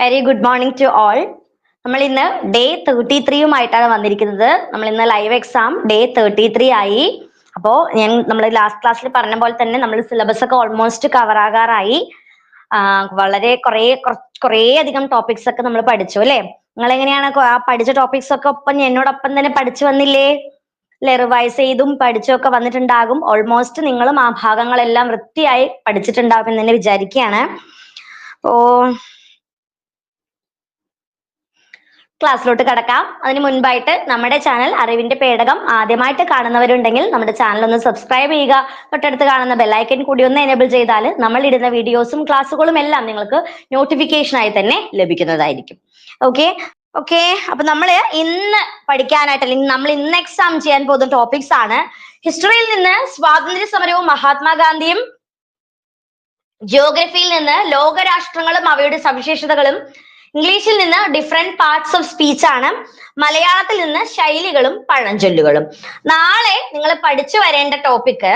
Very good morning to all. നമ്മൾ ഇന്ന് day 33യുമായിട്ടാണ് വന്നിരിക്കുന്നത്. നമ്മൾ ഇന്ന് ലൈവ് എക്സാം ഡേ 33 ആയി. അപ്പോ നമ്മൾ ലാസ്റ്റ് ക്ലാസ്സിൽ പറഞ്ഞ പോലെ തന്നെ നമ്മൾ സിലബസ് ഒക്കെ ഓൾമോസ്റ്റ് കവർ ആകാറായി. വളരെ കുറേ അധികം ടോപ്പിക്സ് ഒക്കെ നമ്മൾ പഠിച്ചു അല്ലെ. നിങ്ങൾ എങ്ങനെയാണ് ആ പഠിച്ച ടോപ്പിക്സ് ഒക്കെ എന്നോടൊപ്പം തന്നെ പഠിച്ചു വന്നില്ലേ? അല്ലെ, റിവൈസ് ചെയ്തും പഠിച്ചൊക്കെ വന്നിട്ടുണ്ടാകും. ഓൾമോസ്റ്റ് നിങ്ങളും ആ ഭാഗങ്ങളെല്ലാം വൃത്തിയായി പഠിച്ചിട്ടുണ്ടാകും എന്ന് തന്നെ വിചാരിക്കുകയാണ്. അപ്പോ ക്ലാസ്സിലോട്ട് കടക്കാം. അതിന് മുൻപായിട്ട് നമ്മുടെ ചാനൽ അറിവിന്റെ പേടകം ആദ്യമായിട്ട് കാണുന്നവരുണ്ടെങ്കിൽ നമ്മുടെ ചാനൽ ഒന്ന് സബ്സ്ക്രൈബ് ചെയ്യുക. തൊട്ടടുത്ത് കാണുന്ന ബെല്ലൈക്കൻ കൂടി ഒന്ന് എനേബിൾ ചെയ്താൽ നമ്മൾ ഇടുന്ന വീഡിയോസും ക്ലാസ്സുകളും എല്ലാം നിങ്ങൾക്ക് നോട്ടിഫിക്കേഷൻ ആയി തന്നെ ലഭിക്കുന്നതായിരിക്കും. ഓക്കെ. അപ്പൊ നമ്മൾ ഇന്ന് പഠിക്കാനായിട്ട് അല്ലെങ്കിൽ നമ്മൾ ഇന്ന് എക്സാം ചെയ്യാൻ പോകുന്ന ടോപ്പിക്സ് ആണ് ഹിസ്റ്ററിയിൽ നിന്ന് സ്വാതന്ത്ര്യ സമരവും മഹാത്മാഗാന്ധിയും, ജിയോഗ്രഫിയിൽ നിന്ന് ലോകരാഷ്ട്രങ്ങളും അവയുടെ സവിശേഷതകളും, ഇംഗ്ലീഷിൽ നിന്ന് ഡിഫറെന്റ് പാർട്സ് ഓഫ് സ്പീച്ച് ആണ്, മലയാളത്തിൽ നിന്ന് ശൈലികളും പഴഞ്ചൊല്ലുകളും. നാളെ നിങ്ങൾ പഠിച്ചു വരേണ്ട ടോപ്പിക്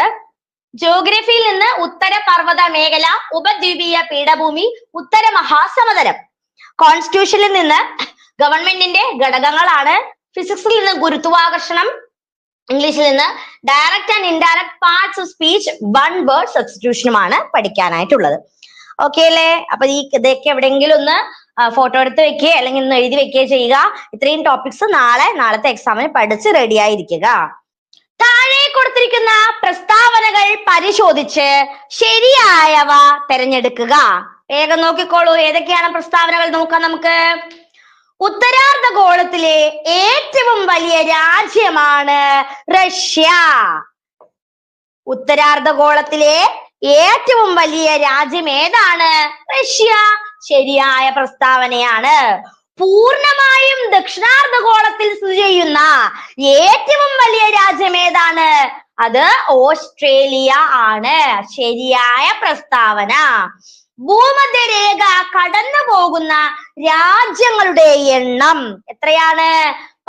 ജിയോഗ്രഫിയിൽ നിന്ന് ഉത്തര പർവ്വത മേഖല, ഉപദ്വീപീയ പീഠഭൂമി, ഉത്തര മഹാസമതലം. കോൺസ്റ്റിറ്റ്യൂഷനിൽ നിന്ന് ഗവൺമെന്റിന്റെ ഘടകങ്ങളാണ്. ഫിസിക്സിൽ നിന്ന് ഗുരുത്വാകർഷണം, ഇംഗ്ലീഷിൽ നിന്ന് direct and indirect parts of speech, one word സബ്സ്റ്റിറ്റ്യൂഷനുമാണ് പഠിക്കാനായിട്ടുള്ളത്. ഓക്കെ അല്ലേ? അപ്പൊ ഇതൊക്കെ എവിടെയെങ്കിലും ഒന്ന് ഫോട്ടോ എടുത്ത് വെക്കുക അല്ലെങ്കിൽ ഒന്ന് എഴുതി വെക്കുകയോ ചെയ്യുക. ഇത്രയും ടോപ്പിക്സ് നാളത്തെ എക്സാമിന് പഠിച്ച് റെഡി ആയിരിക്കുക. താഴെ കൊടുത്തിരിക്കുന്ന പ്രസ്താവനകൾ പരിശോധിച്ച് ശരിയായവ തിരഞ്ഞെടുക്കുക. വേഗം നോക്കിക്കോളൂ, ഏതൊക്കെയാണ് പ്രസ്താവനകൾ നോക്കാം നമുക്ക്. ഉത്തരാർദ്ധഗോളത്തിലെ ഏറ്റവും വലിയ രാജ്യമാണ് റഷ്യ. ഉത്തരാർദ്ധഗോളത്തിലെ ഏറ്റവും വലിയ രാജ്യം ഏതാണ്? റഷ്യ. ശരിയായ പ്രസ്താവനയാണ്. പൂർണ്ണമായും ദക്ഷിണാർദ്ധഗോളത്തിൽ സ്ഥിതി ചെയ്യുന്ന ഏറ്റവും വലിയ രാജ്യം ഏതാണ്? അത് ഓസ്ട്രേലിയ ആണ്. ശരിയായ പ്രസ്താവന. ഭൂമധ്യരേഖ കടന്നു പോകുന്ന രാജ്യങ്ങളുടെ എണ്ണം എത്രയാണ്?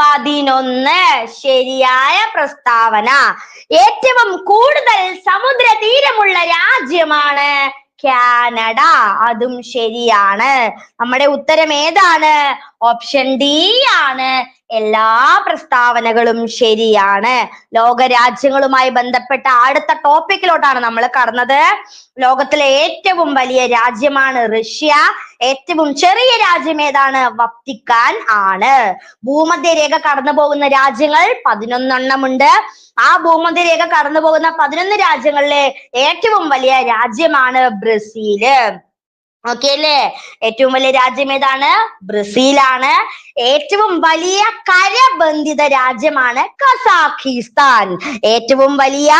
11. ശരിയായ പ്രസ്താവന. ഏറ്റവും കൂടുതൽ സമുദ്രതീരമുള്ള രാജ്യമാണ് കാനഡ. അതും ശരിയാണ്. നമ്മുടെ ഉത്തരം ഏതാണ്? ഓപ്ഷൻ ഡി ആണ്. എല്ലാ പ്രസ്താവനകളും ശരിയാണ്. ലോകരാജ്യങ്ങളുമായി ബന്ധപ്പെട്ട അടുത്ത ടോപ്പിക്കിലോട്ടാണ് നമ്മൾ കടന്നത്. ലോകത്തിലെ ഏറ്റവും വലിയ രാജ്യമാണ് റഷ്യ. ഏറ്റവും ചെറിയ രാജ്യം ഏതാണ്? വത്തിക്കാൻ ആണ്. ഭൂമധ്യരേഖ കടന്നു പോകുന്ന രാജ്യങ്ങൾ 11 ഉണ്ട്. ആ ഭൂമധ്യരേഖ കടന്നു പോകുന്ന 11 രാജ്യങ്ങളിലെ ഏറ്റവും വലിയ രാജ്യമാണ് ബ്രസീല്. ഓക്കെ അല്ലേ? ഏറ്റവും വലിയ രാജ്യം ഏതാണ്? ബ്രസീലാണ്. ഏറ്റവും വലിയ കരബന്ധിത രാജ്യമാണ് കസാഖിസ്ഥാൻ. ഏറ്റവും വലിയ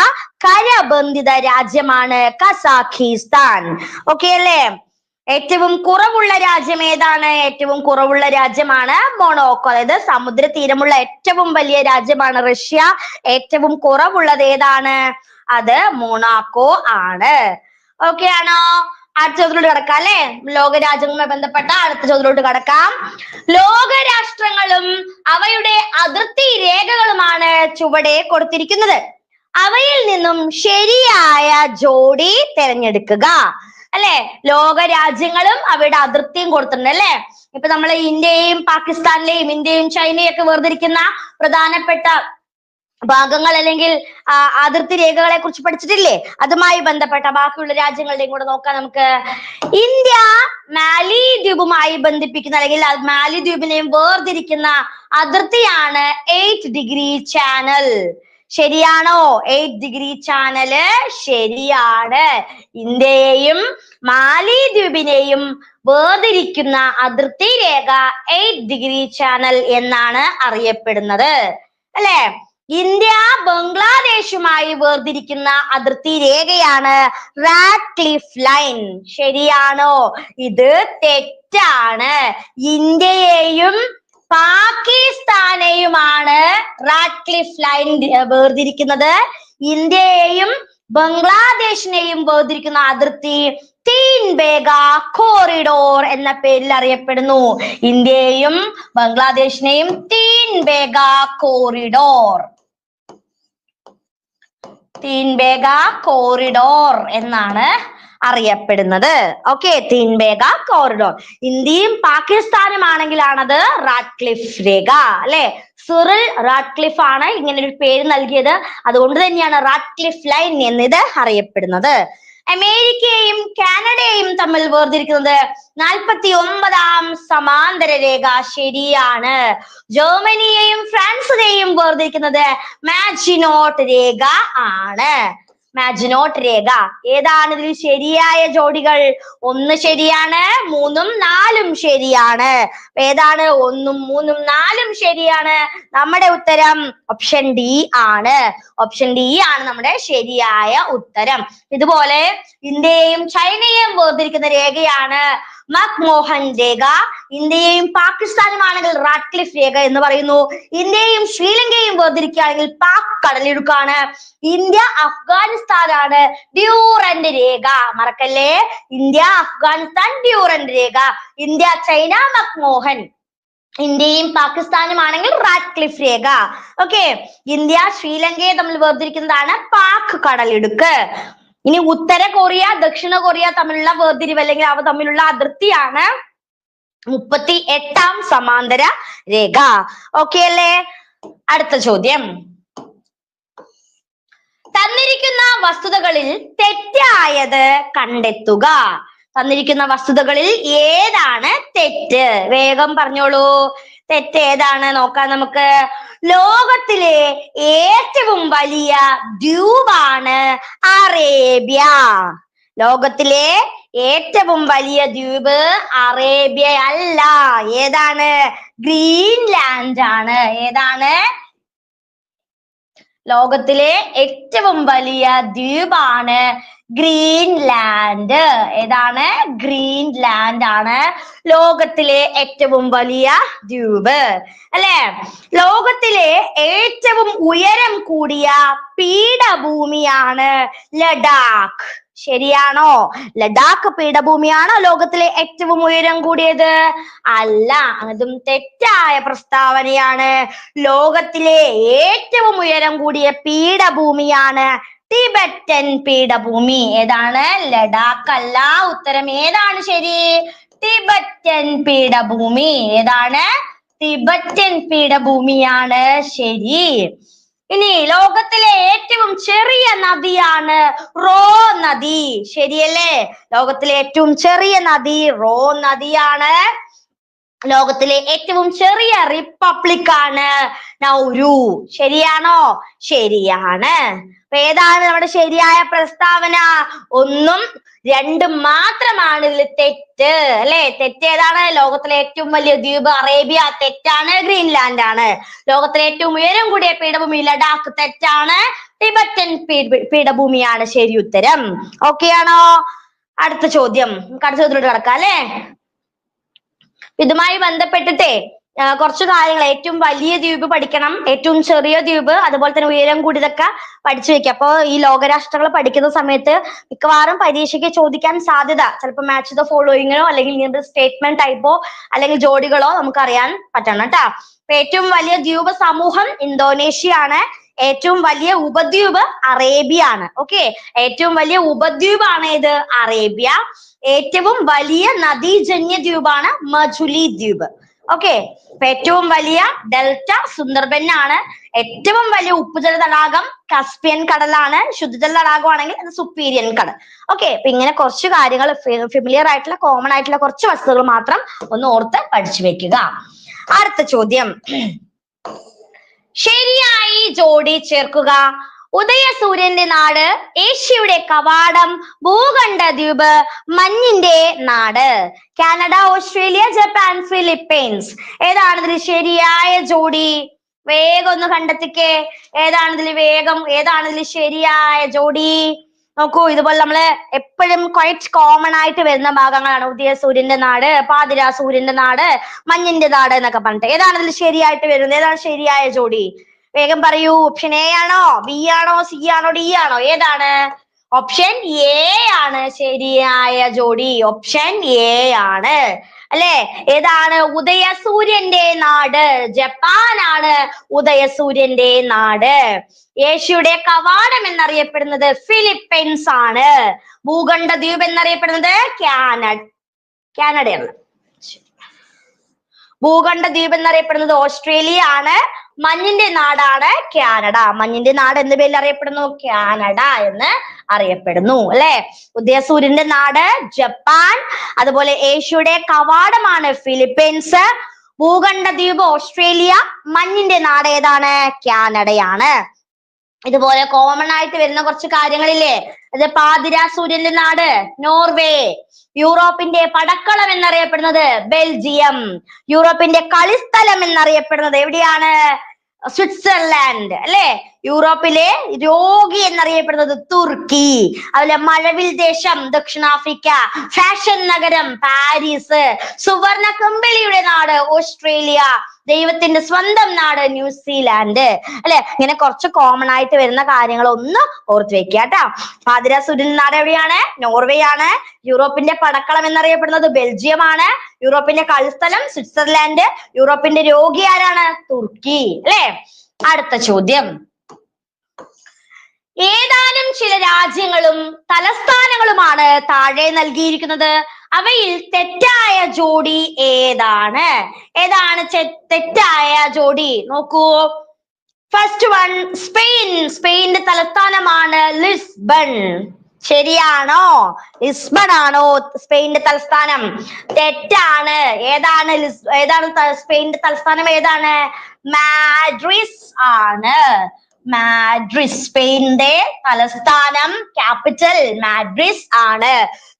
കരബന്ധിത രാജ്യമാണ് കസാഖിസ്ഥാൻ. ഓക്കെ അല്ലേ? ഏറ്റവും കുറവുള്ള രാജ്യം ഏതാണ്? ഏറ്റവും കുറവുള്ള രാജ്യമാണ് മൊണോക്കോ. അതായത് സമുദ്ര തീരമുള്ള ഏറ്റവും വലിയ രാജ്യമാണ് റഷ്യ. ഏറ്റവും കുറവുള്ളത് ഏതാണ്? അത് മൊണാക്കോ ആണ്. ഓക്കെ ആണോ? അടുത്ത ചോദ്യത്തിലോട്ട് കടക്കാം അല്ലെ. ലോകരാജ്യങ്ങളുമായി ബന്ധപ്പെട്ട അടുത്ത ചോദ്യത്തിലോട്ട് കടക്കാം. ലോകരാഷ്ട്രങ്ങളും അവയുടെ അതിർത്തി രേഖകളുമാണ് ചുവടെ കൊടുത്തിരിക്കുന്നത്. അവയിൽ നിന്നും ശരിയായ ജോഡി തിരഞ്ഞെടുക്കുക. അല്ലെ, ലോകരാജ്യങ്ങളും അവയുടെ അതിർത്തിയും കൊടുത്തിട്ടുണ്ട് അല്ലെ. ഇപ്പൊ നമ്മൾ ഇന്ത്യയും പാകിസ്ഥാനിലെയും ഇന്ത്യയും ചൈനയും ഒക്കെ വേർതിരിക്കുന്ന പ്രധാനപ്പെട്ട ഭാഗങ്ങൾ അല്ലെങ്കിൽ അതിർത്തി രേഖകളെ കുറിച്ച് പഠിച്ചിട്ടില്ലേ? അതുമായി ബന്ധപ്പെട്ട ബാക്കിയുള്ള രാജ്യങ്ങളുടെയും കൂടെ നോക്കാം നമുക്ക്. ഇന്ത്യ മാലിദ്വീപുമായി ബന്ധിപ്പിക്കുന്ന അല്ലെങ്കിൽ മാലിദ്വീപിനെയും വേർതിരിക്കുന്ന അതിർത്തിയാണ് 8 ഡിഗ്രി ചാനൽ. ശരിയാണോ? 8 ഡിഗ്രി ചാനല് ശരിയാണ്. ഇന്ത്യയെയും മാലിദ്വീപിനെയും വേർതിരിക്കുന്ന അതിർത്തി രേഖ 8 ഡിഗ്രി ചാനൽ എന്നാണ് അറിയപ്പെടുന്നത് അല്ലെ. ഇന്ത്യ ബംഗ്ലാദേശുമായി വേർതിരിക്കുന്ന അതിർത്തി രേഖയാണ് റാഡ്ക്ലിഫ് ലൈൻ. ശരിയാണോ? ഇത് തെറ്റാണ്. ഇന്ത്യയെയും പാകിസ്ഥാനെയുമാണ് റാഡ്ക്ലിഫ് ലൈൻ വേർതിരിക്കുന്നത്. ഇന്ത്യയെയും ബംഗ്ലാദേശിനെയും വേർതിരിക്കുന്ന അതിർത്തി തീൻ ബേഗ കോറിഡോർ എന്ന പേരിൽ അറിയപ്പെടുന്നു. ഇന്ത്യയെയും ബംഗ്ലാദേശിനെയും തീൻ ബേഗ കോറിഡോർ എന്നാണ് അറിയപ്പെടുന്നത്. Okay, Teen Bigha corridor. ഇന്ത്യയും പാകിസ്ഥാനും ആണെങ്കിലാണത് റാഡ്ക്ലിഫ് രേഖ, അല്ലെ? സിറിൽ റാഡ്ക്ലിഫ് ആണ് ഇങ്ങനെ ഒരു പേര് നൽകിയത്. അതുകൊണ്ട് തന്നെയാണ് റാഡ്ക്ലിഫ് ലൈൻ എന്നിത് അറിയപ്പെടുന്നത്. അമേരിക്കയെയും കാനഡയെയും തമ്മിൽ വേർതിരിക്കുന്നത് 49ാം സമാന്തര രേഖ. ശരിയാണ്. ജർമ്മനിയെയും ഫ്രാൻസിനെയും വേർതിരിക്കുന്നത് മാജിനോട്ട് രേഖ ആണ്. മാജിനോട്ട് രേഖ. ഏതാണ് ഇതിൽ ശരിയായ ജോഡികൾ? 1 ശരിയാണ്, 3ഉം 4ഉം ശരിയാണ്. ഏതാണ് 1ഉം 3ഉം 4ഉം ശരിയാണ്? നമ്മുടെ ഉത്തരം ഓപ്ഷൻ ഡി ആണ്. ഓപ്ഷൻ ഡി ആണ് നമ്മുടെ ശരിയായ ഉത്തരം. ഇതുപോലെ ഇന്ത്യയെയും ചൈനയെയും വേർതിരിക്കുന്ന രേഖയാണ് മക്മോഹൻ രേഖ. ഇന്ത്യയെയും പാകിസ്ഥാനും ആണെങ്കിൽ റാഡ്ക്ലിഫ് രേഖ എന്ന് പറയുന്നു. ഇന്ത്യയും ശ്രീലങ്കയും വേർതിരിക്കുകയാണെങ്കിൽ പാക് കടലിടുക്കാണ്. ഇന്ത്യ അഫ്ഗാനിസ്ഥാനാണ് ഡ്യൂറന്റ് രേഖ. മറക്കല്ലേ, ഇന്ത്യ അഫ്ഗാനിസ്ഥാൻ ഡ്യൂറന്റ് രേഖ. India China McMahon. ഇന്ത്യയും പാകിസ്ഥാനും ആണെങ്കിൽ റാഡ്ക്ലിഫ് രേഖ. ഓക്കെ, ഇന്ത്യ ശ്രീലങ്കയെ തമ്മിൽ വേർതിരിക്കുന്നതാണ് പാക് കടലിടുക്ക്. ഇനി ഉത്തര കൊറിയ ദക്ഷിണ കൊറിയ തമ്മിലുള്ള വേർതിരിവ് അല്ലെങ്കിൽ അവ തമ്മിലുള്ള അതിർത്തിയാണ് 38ാം സമാന്തര രേഖ. ഓക്കെ അല്ലേ? അടുത്ത ചോദ്യം. തന്നിരിക്കുന്ന വസ്തുതകളിൽ തെറ്റായത് കണ്ടെത്തുക. തന്നിരിക്കുന്ന വസ്തുതകളിൽ ഏതാണ് തെറ്റ്? വേഗം പറഞ്ഞോളൂ. തെറ്റ് ഏതാണ് നോക്കാം നമുക്ക്. ലോകത്തിലെ ഏറ്റവും വലിയ ദ്വീപാണ് അറേബ്യ. ലോകത്തിലെ ഏറ്റവും വലിയ ദ്വീപ് അറേബ്യ അല്ല. ഏതാണ്? ഗ്രീൻലാൻഡ് ആണ്. ഏതാണ്? ലോകത്തിലെ ഏറ്റവും വലിയ ദ്വീപാണ് ഗ്രീൻലാൻഡ്. ഏതാണ്? ഗ്രീൻലാൻഡ് ആണ് ലോകത്തിലെ ഏറ്റവും വലിയ ദ്വീപ്, അല്ലെ? ലോകത്തിലെ ഏറ്റവും ഉയരം കൂടിയ പീഠഭൂമിയാണ് ലഡാക്ക്. ശരിയാണോ? ലഡാക്ക് പീഠഭൂമിയാണോ ലോകത്തിലെ ഏറ്റവും ഉയരം കൂടിയത്? അല്ല, അതും തെറ്റായ പ്രസ്താവനയാണ്. ലോകത്തിലെ ഏറ്റവും ഉയരം കൂടിയ പീഠഭൂമിയാണ് ടിബറ്റൻ പീഠഭൂമി. ഏതാണ്? ലഡാക്ക് അല്ല. ഉത്തരം ഏതാണ് ശരി? ടിബറ്റൻ പീഠഭൂമി. ഏതാണ്? ടിബറ്റൻ പീഠഭൂമിയാണ് ശരി. ഇനി ലോകത്തിലെ ഏറ്റവും ചെറിയ നദിയാണ് റോ നദി. ശരിയല്ലേ? ലോകത്തിലെ ഏറ്റവും ചെറിയ നദി റോ നദിയാണ്. ലോകത്തിലെ ഏറ്റവും ചെറിയ റിപ്പബ്ലിക് ആണ് നൗരു. ശരിയാണോ? ശരിയാണ്. അപ്പൊ ഏതാണ് നമ്മുടെ ശരിയായ പ്രസ്താവന? 1ഉം 2ഉം മാത്രമാണ് ഇതിൽ തെറ്റ്, അല്ലെ? തെറ്റ് ഏതാണ്? ലോകത്തിലെ ഏറ്റവും വലിയ ദ്വീപ് അറേബ്യ തെറ്റാണ്, ഗ്രീൻലാൻഡ് ആണ്. ലോകത്തിലെ ഏറ്റവും ഉയരം കൂടിയ പീഠഭൂമി ലഡാക്ക് തെറ്റാണ്, ടിബറ്റൻ പീഠഭൂമിയാണ് ശരി ഉത്തരം. ഓക്കെ ആണോ? അടുത്ത ചോദ്യം. നമുക്ക് അടുത്ത ചോദ്യത്തിലോട്ട് കിടക്കാം, അല്ലെ? ഇതുമായി ബന്ധപ്പെട്ടിട്ടേ കുറച്ചു കാര്യങ്ങൾ, ഏറ്റവും വലിയ ദ്വീപ് പഠിക്കണം, ഏറ്റവും ചെറിയ ദ്വീപ്, അതുപോലെ തന്നെ ഉയരം കൂടിയതൊക്കെ പഠിച്ചു വെക്കുക. അപ്പൊ ഈ ലോകരാഷ്ട്രങ്ങൾ പഠിക്കുന്ന സമയത്ത് മിക്കവാറും പരീക്ഷയ്ക്ക് ചോദിക്കാൻ സാധ്യത ചിലപ്പോൾ മാച്ച് ദ ഫോളോയിങ്ങിനോ അല്ലെങ്കിൽ ഇങ്ങനത്തെ സ്റ്റേറ്റ്മെന്റ് ടൈപ്പോ അല്ലെങ്കിൽ ജോഡികളോ നമുക്ക് അറിയാൻ പറ്റണം കേട്ടാ. അപ്പൊ ഏറ്റവും വലിയ ദ്വീപ് സമൂഹം ഇന്തോനേഷ്യ ആണ്. ഏറ്റവും വലിയ ഉപദ്വീപ് അറേബ്യ ആണ്. ഓക്കെ, ഏറ്റവും വലിയ ഉപദ്വീപാണ് ഇത് അറേബ്യ. ഏറ്റവും വലിയ നദീജന്യ ദ്വീപാണ് മജുലി ദ്വീപ്. ഓക്കെ, അപ്പൊ ഏറ്റവും വലിയ ഡെൽറ്റ സുന്ദർബൻ ആണ്. ഏറ്റവും വലിയ ഉപ്പുജല തടാകം കസ്പിയൻ കടലാണ്. ശുദ്ധജല തടാകമാണെങ്കിൽ അത് സുപ്പീരിയൻ കടൽ. ഓക്കെ, അപ്പൊ ഇങ്ങനെ കുറച്ച് കാര്യങ്ങൾ ഫെമിലിയർ ആയിട്ടുള്ള കോമൺ ആയിട്ടുള്ള കുറച്ച് വസ്തുക്കൾ മാത്രം ഒന്ന് ഓർത്ത് പഠിച്ചു വെക്കുക. അടുത്ത ചോദ്യം. ശരിയായി ജോഡി ചേർക്കുക. ഉദയസൂര്യന്റെ നാട്, ഏഷ്യയുടെ കവാടം, ഭൂഖണ്ഡ ദ്വീപ്, മഞ്ഞിന്റെ നാട്. Canada, Australia, Japan, Philippines. ഏതാണ് ഇതിൽ ശരിയായ ജോഡി? വേഗം ഒന്ന് കണ്ടെത്തിക്കേ. ഏതാണ് ഇതിൽ ശരിയായ ജോഡി? നോക്കൂ, ഇതുപോലെ നമ്മള് എപ്പോഴും ക്വൈറ്റ് കോമൺ ആയിട്ട് വരുന്ന ഭാഗങ്ങളാണ്. ഉദയസൂര്യന്റെ നാട്, പാതിരാ സൂര്യന്റെ നാട്, മഞ്ഞിന്റെ നാട് എന്നൊക്കെ പറഞ്ഞിട്ട്. ഏതാണ് ഇതിൽ ശരിയായിട്ട് വരുന്നത്? ഏതാണ് ശരിയായ ജോഡി? വേഗം പറയൂ. ഓപ്ഷൻ എ ആണോ, ബി ആണോ, സി ആണോ, ഡി ആണോ? ഏതാണ്? ഓപ്ഷൻ എ ആണ് ശരിയായ ജോഡി. ഓപ്ഷൻ എ ആണ്. അല്ലെ? ഏതാണ്? ഉദയസൂര്യന്റെ നാട്. ജപ്പാനാണ് ഉദയസൂര്യന്റെ നാട്. ഏഷ്യയുടെ കവാടം എന്നറിയപ്പെടുന്നത് ഫിലിപ്പൈൻസ് ആണ്. ഭൂഖണ്ഡ ദ്വീപ് എന്നറിയപ്പെടുന്നത് കാനഡയാണ്. ഭൂഖണ്ഡ ദ്വീപ് എന്നറിയപ്പെടുന്നത് ഓസ്ട്രേലിയ ആണ്. മഞ്ഞിന്റെ നാടാണ് കാനഡ. മഞ്ഞിന്റെ നാട് എന്ന പേരിൽ അറിയപ്പെടുന്നു കാനഡ എന്ന് അറിയപ്പെടുന്നു. അല്ലെ? ഉദയസൂര്യന്റെ നാട് ജപ്പാൻ, അതുപോലെ ഏഷ്യയുടെ കവാടമാണ് ഫിലിപ്പീൻസ്, ഭൂഖണ്ഡ ദ്വീപ് ഓസ്ട്രേലിയ, മഞ്ഞിന്റെ നാട് ഏതാണ്? കാനഡയാണ്. ഇതുപോലെ കോമൺ ആയിട്ട് വരുന്ന കുറച്ച് കാര്യങ്ങളില്ലേ? അത് പാതിരാ സൂര്യന്റെ നാട് നോർവേ, യൂറോപ്പിന്റെ പടക്കളം എന്നറിയപ്പെടുന്നത് ബെൽജിയം, യൂറോപ്പിന്റെ കളിസ്ഥലം എന്നറിയപ്പെടുന്നത് എവിടെയാണ്? സ്വിറ്റ്സർലാൻഡ്. അല്ലെ? യൂറോപ്പിലെ രോഗി എന്നറിയപ്പെടുന്നത് തുർക്കി, അതുപോലെ മഴവിൽ ദേശം ദക്ഷിണാഫ്രിക്ക, ഫാഷൻ നഗരം പാരീസ്, സുവർണ കമ്പിളിയുടെ നാട് ഓസ്ട്രേലിയ, ദൈവത്തിന്റെ സ്വന്തം നാട് ന്യൂസിലാൻഡ്. അല്ലെ? ഇങ്ങനെ കുറച്ച് കോമൺ ആയിട്ട് വരുന്ന കാര്യങ്ങൾ ഒന്ന് ഓർത്ത് വെക്കുക കേട്ടോ. പാതിരാ സൂര്യൻ നാട് എവിടെയാണ്? നോർവേ ആണ്. യൂറോപ്പിന്റെ പടക്കളം എന്നറിയപ്പെടുന്നത് ബെൽജിയം ആണ്. യൂറോപ്പിന്റെ കളിസ്ഥലം സ്വിറ്റ്സർലാൻഡ്. യൂറോപ്പിന്റെ രോഗി ആരാണ്? തുർക്കി. അല്ലെ? അടുത്ത ചോദ്യം, ഏതാനും ചില രാജ്യങ്ങളും തലസ്ഥാനങ്ങളുമാണ് താഴെ നൽകിയിരിക്കുന്നത്. അവയിൽ തെറ്റായ ജോഡി ഏതാണ്? ഏതാണ് തെറ്റായ ജോഡി? നോക്കൂ. First one, Spain. സ്പെയിന്റെ തലസ്ഥാനമാണ് ലിസ്ബൺ. ശരിയാണോ? ലിസ്ബൺ ആണോ സ്പെയിന്റെ തലസ്ഥാനം? തെറ്റാണ്. ഏതാണ് സ്പെയിന്റെ തലസ്ഥാനം? ഏതാണ്? മാഡ്രിഡ് ആണ്. മാഡ്രിഡ് സ്പെയിന്റെ തലസ്ഥാനം, ക്യാപിറ്റൽ മാഡ്രിഡ് ആണ്.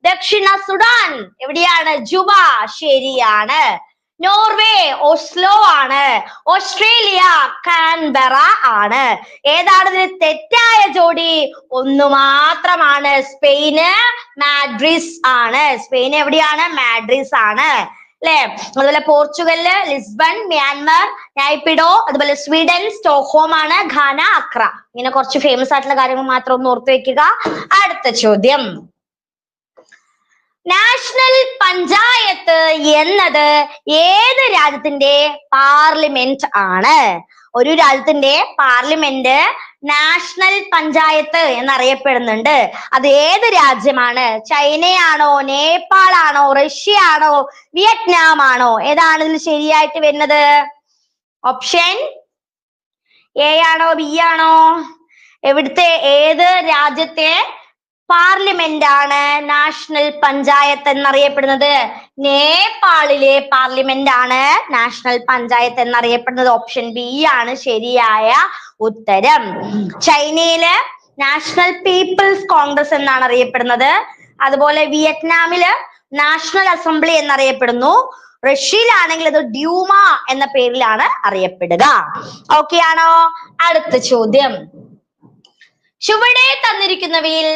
ദക്ഷിണ സുഡാൻ എവിടെയാണ്? ജുബ. ശരിയാണ്. നോർവേ ഓസ്ലോ ആണ്. ഓസ്ട്രേലിയ കാൻബറ ആണ്. ഏതാണ് ഇതിന് തെറ്റായ ജോഡി? ഒന്ന് മാത്രമാണ്. സ്പെയിന് മാഡ്രിഡ് ആണ്. സ്പെയിൻ എവിടെയാണ്? മാഡ്രിഡ് ആണ്. അല്ലെ? അതുപോലെ പോർച്ചുഗല് ലിസ്ബൺ, മ്യാൻമർ നൈപ്പിഡോ, അതുപോലെ സ്വീഡൻ സ്റ്റോക്ക്ഹോം ആണ്. ഘാന അക്ര. ഇങ്ങനെ കുറച്ച് ഫേമസ് ആയിട്ടുള്ള കാര്യങ്ങൾ മാത്രം ഒന്ന് ഓർത്ത് വെക്കുക. അടുത്ത ചോദ്യം, നാഷണൽ പഞ്ചായത്ത് എന്നത് ഏത് രാജ്യത്തിന്റെ പാർലമെന്റ് ആണ്? ഒരു രാജ്യത്തിന്റെ പാർലമെന്റ് നാഷണൽ പഞ്ചായത്ത് എന്നറിയപ്പെടുന്നുണ്ട്. അത് ഏത് രാജ്യമാണ്? ചൈനയാണോ, നേപ്പാൾ ആണോ, റഷ്യ ആണോ, വിയറ്റ്നാം ആണോ? ഏതാണ് ഇതിൽ ശരിയായിട്ട് വരുന്നത്? ഓപ്ഷൻ എ ആണോ, ബി ആണോ? എവിടുത്തെ ഏത് രാജ്യത്തെ പാർലമെന്റ് ആണ് നാഷണൽ പഞ്ചായത്ത് എന്നറിയപ്പെടുന്നത്? നേപ്പാളിലെ പാർലമെന്റ് ആണ് നാഷണൽ പഞ്ചായത്ത് എന്നറിയപ്പെടുന്നത്. ഓപ്ഷൻ ബി ആണ് ശരിയായ ഉത്തരം. ചൈനയില് നാഷണൽ പീപ്പിൾസ് കോൺഗ്രസ് എന്നാണ് അറിയപ്പെടുന്നത്. അതുപോലെ വിയറ്റ്നാമില് നാഷണൽ അസംബ്ലി എന്നറിയപ്പെടുന്നു. റഷ്യയിലാണെങ്കിൽ അത് ഡ്യൂമ എന്ന പേരിലാണ് അറിയപ്പെടുക. ഓക്കെ ആണോ? അടുത്ത ചോദ്യം, ചുവടെ തന്നിരിക്കുന്നവയിൽ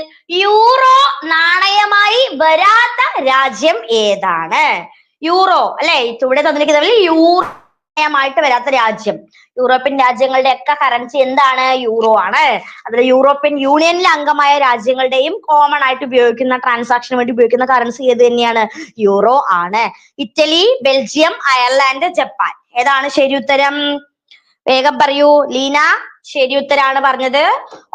യൂറോ നാണയമായി വരാത്ത രാജ്യം ഏതാണ്? യൂറോ അല്ലെ? ചുവടെ തന്നിരിക്കുന്നവയിൽ യൂറോ നാണയമായിട്ട് വരാത്ത രാജ്യം. യൂറോപ്യൻ രാജ്യങ്ങളുടെ ഒക്കെ കറൻസി എന്താണ്? യൂറോ ആണ്. അതിൽ യൂറോപ്യൻ യൂണിയനിലെ അംഗമായ രാജ്യങ്ങളുടെയും കോമൺ ആയിട്ട് ഉപയോഗിക്കുന്ന ട്രാൻസാക്ഷന് വേണ്ടി ഉപയോഗിക്കുന്ന കറൻസി ഏത് തന്നെയാണ്? യൂറോ ആണ്. Italy, Belgium, Ireland, Japan. ഏതാണ് ശരി ഉത്തരം? വേഗം പറയൂ ലീന. ശരി ഉത്തരാണ് പറഞ്ഞത്.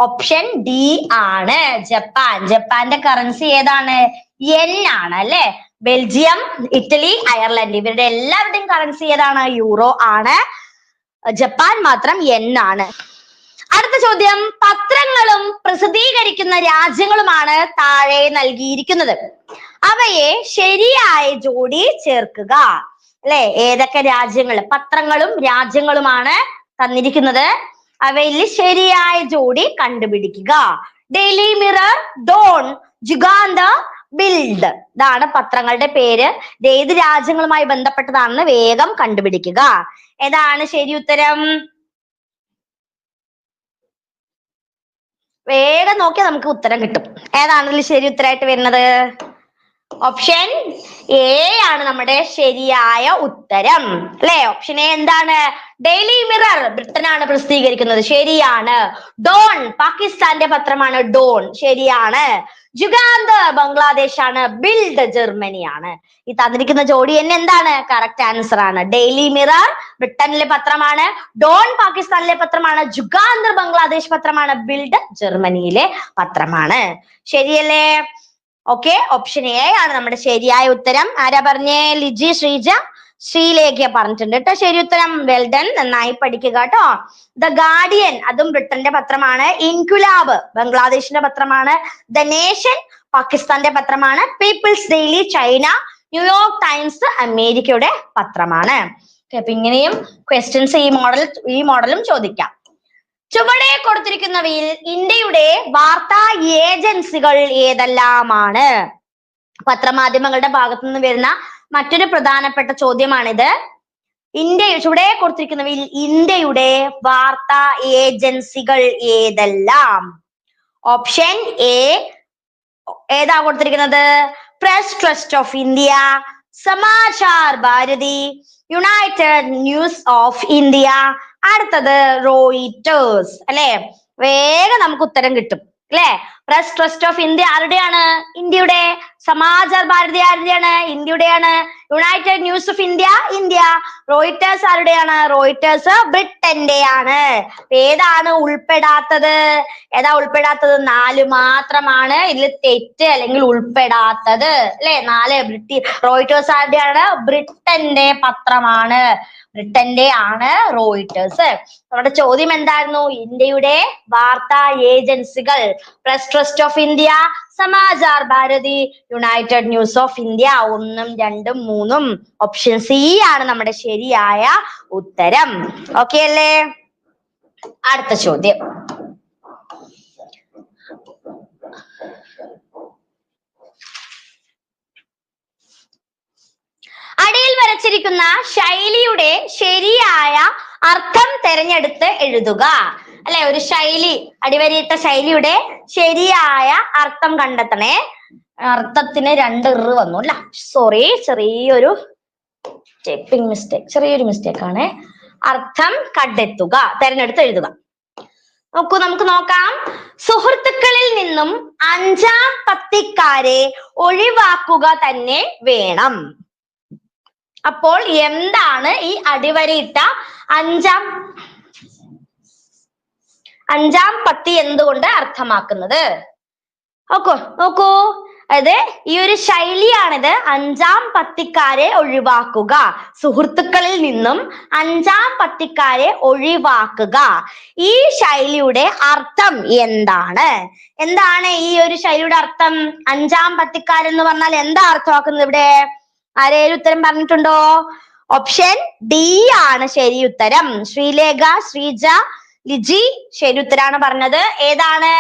ഓപ്ഷൻ ഡി ആണ് ജപ്പാൻ. ജപ്പാന്റെ കറൻസി ഏതാണ്? യെൻ ആണ്. അല്ലെ? ബെൽജിയം, ഇറ്റലി, അയർലൻഡ് ഇവരുടെ എല്ലാവരുടെയും കറൻസി ഏതാണ്? യൂറോ ആണ്. ജപ്പാൻ മാത്രം യെൻ ആണ്. അടുത്ത ചോദ്യം, പത്രങ്ങളും പ്രസിദ്ധീകരിക്കുന്ന രാജ്യങ്ങളുമാണ് താഴെ നൽകിയിരിക്കുന്നത്. അവയെ ശരിയായ ജോഡി ചേർക്കുക. അല്ലെ? ഏതൊക്കെ രാജ്യങ്ങൾ? പത്രങ്ങളും രാജ്യങ്ങളുമാണ് തന്നിരിക്കുന്നത്. അവയിൽ ശരിയായ ജോഡി കണ്ടുപിടിക്കുക. Daily Mirror, Dawn, Jugantar, Bild. ഇതാണ് പത്രങ്ങളുടെ പേര്. ഇത് ഏത് രാജ്യങ്ങളുമായി ബന്ധപ്പെട്ടതാണെന്ന് വേഗം കണ്ടുപിടിക്കുക. ഏതാണ് ശരി ഉത്തരം? വേഗം നോക്കിയാൽ നമുക്ക് ഉത്തരം കിട്ടും. ഏതാണ് ഇതിൽ ശരി ഉത്തരമായിട്ട് വരുന്നത്? ഓപ്ഷൻ എ ആണ് നമ്മുടെ ശരിയായ ഉത്തരം അല്ലെ. ഓപ്ഷൻ എ എന്താണ്? ഡെയിലി മിറർ ബ്രിട്ടനാണ് പ്രസിദ്ധീകരിക്കുന്നത്, ശരിയാണ്. ഡോൺ പാകിസ്ഥാന്റെ പത്രമാണ് ഡോൺ, ശരിയാണ്. ജുഗാന്തർ ബംഗ്ലാദേശ് ആണ്. ബിൽഡ് ജർമ്മനിയാണ്. ഈ തന്നിരിക്കുന്ന ജോഡി തന്നെ എന്താണ്? കറക്റ്റ് ആൻസർ ആണ്. ഡെയിലി മിറർ ബ്രിട്ടനിലെ പത്രമാണ്, ഡോൺ പാകിസ്ഥാനിലെ പത്രമാണ്, ജുഗാന്തർ ബംഗ്ലാദേശ് പത്രമാണ്, ബിൽഡ് ജർമ്മനിയിലെ പത്രമാണ്. ശരിയല്ലേ? ഓക്കെ, ഓപ്ഷൻ എ ആണ് നമ്മുടെ ശരിയായ ഉത്തരം. ആരാ പറഞ്ഞേ? ലിജി, ശ്രീജ, ശ്രീലേഖ പറഞ്ഞിട്ടുണ്ട് കേട്ടോ ശരി ഉത്തരം. വെൽ ഡൺ, നന്നായി പഠിക്കുക കേട്ടോ. ദ ഗാർഡിയൻ അതും ബ്രിട്ടന്റെ പത്രമാണ്. ഇൻകുലാബ് ബംഗ്ലാദേശിന്റെ പത്രമാണ്. ദ നേഷൻ പാകിസ്ഥാന്റെ പത്രമാണ്. People's daily China. New York Times അമേരിക്കയുടെ പത്രമാണ്. അപ്പൊ ഇങ്ങനെയും ക്വസ്റ്റ്യൻസ് ഈ മോഡലും ചോദിക്കാം. ചുവടെ കൊടുത്തിരിക്കുന്നവയിൽ ഇന്ത്യയുടെ വാർത്താ ഏജൻസികൾ ഏതെല്ലാമാണ്? പത്രമാധ്യമങ്ങളുടെ ഭാഗത്തു നിന്ന് വരുന്ന മറ്റൊരു പ്രധാനപ്പെട്ട ചോദ്യമാണിത്. ചുവടെ കൊടുത്തിരിക്കുന്നവയിൽ ഇന്ത്യയുടെ വാർത്താ ഏജൻസികൾ ഏതെല്ലാം? ഓപ്ഷൻ എ ഏതാ കൊടുത്തിരിക്കുന്നത്? Press trust of India, Samachar Bharati, United news of India, അടുത്തത് റോയിറ്റേഴ്സ് അല്ലെ. വേഗം നമുക്ക് ഉത്തരം കിട്ടും അല്ലെ. പ്രസ് ട്രസ്റ്റ് ഓഫ് ഇന്ത്യ ആരുടെയാണ്? ഇന്ത്യയുടെ. സമാചാർ ഭാരതി ആരുടെയാണ്? ഇന്ത്യയുടെയാണ്. United news of India, India. Reuters ആരുടെയാണ്? റോയിറ്റേഴ്സ് ബ്രിട്ടന്റെയാണ്. ഏതാണ് ഉൾപ്പെടാത്തത്? ഏതാ ഉൾപ്പെടാത്തത്? 4 മാത്രമാണ് ഇതിൽ തെറ്റ് അല്ലെങ്കിൽ ഉൾപ്പെടാത്തത് അല്ലെ. 4 റോയിറ്റേഴ്സ് ആരുടെയാണ്? ബ്രിട്ടന്റെ പത്രമാണ്, ബ്രിട്ടന്റെ ആണ് റോയിറ്റേഴ്സ്. നമ്മുടെ ചോദ്യം എന്തായിരുന്നു? ഇന്ത്യയുടെ വാർത്താ ഏജൻസികൾ press trust of India, Samachar Bharati, United news of India. 1, 2, 3. Option C ആണ് നമ്മുടെ ശരിയായ ഉത്തരം. ഓക്കെ അല്ലേ? അടുത്ത ചോദ്യം. അടിയിൽ വരച്ചിരിക്കുന്ന ശൈലിയുടെ ശരിയായ അർത്ഥം തിരഞ്ഞെടുത്ത് എഴുതുക അല്ലെ. ഒരു ശൈലി, അടിവരയിട്ട ശൈലിയുടെ ശരിയായ അർത്ഥം കണ്ടെത്തണേ. അർത്ഥത്തിന് 2 വന്നു അല്ല, സോറി, ചെറിയൊരു മിസ്റ്റേക്ക് ആണ്. അർത്ഥം കണ്ടെത്തുക, തിരഞ്ഞെടുത്ത് എഴുതുക. നമുക്ക് നോക്കാം. സുഹൃത്തുക്കളിൽ നിന്നും 5ാം പത്തിക്കാരെ ഒഴിവാക്കുക തന്നെ വേണം. അപ്പോൾ എന്താണ് ഈ അടിവരയിട്ട 5ാം പത്തി എന്തുകൊണ്ട് അർത്ഥമാക്കുന്നത്? നോക്കൂ, അത് ഈ ഒരു ശൈലിയാണിത്. 5ാം പത്തിക്കാരെ ഒഴിവാക്കുക, സുഹൃത്തുക്കളിൽ നിന്നും 5ാം പത്തിക്കാരെ ഒഴിവാക്കുക. ഈ ശൈലിയുടെ അർത്ഥം എന്താണ്? എന്താണ് ഈ ഒരു ശൈലിയുടെ അർത്ഥം? 5ാം പത്തിക്കാരെന്ന് പറഞ്ഞാൽ എന്താ അർത്ഥമാക്കുന്നത് ഇവിടെ? ആരേലും ഉത്തരം പറഞ്ഞിട്ടുണ്ടോ? ഓപ്ഷൻ ഡി ആണ് ശരി ഉത്തരം. ശ്രീലേഖ, ശ്രീജ, ലിജി ശരി ഉത്തരാണ് പറഞ്ഞത്. ഏതാണ്?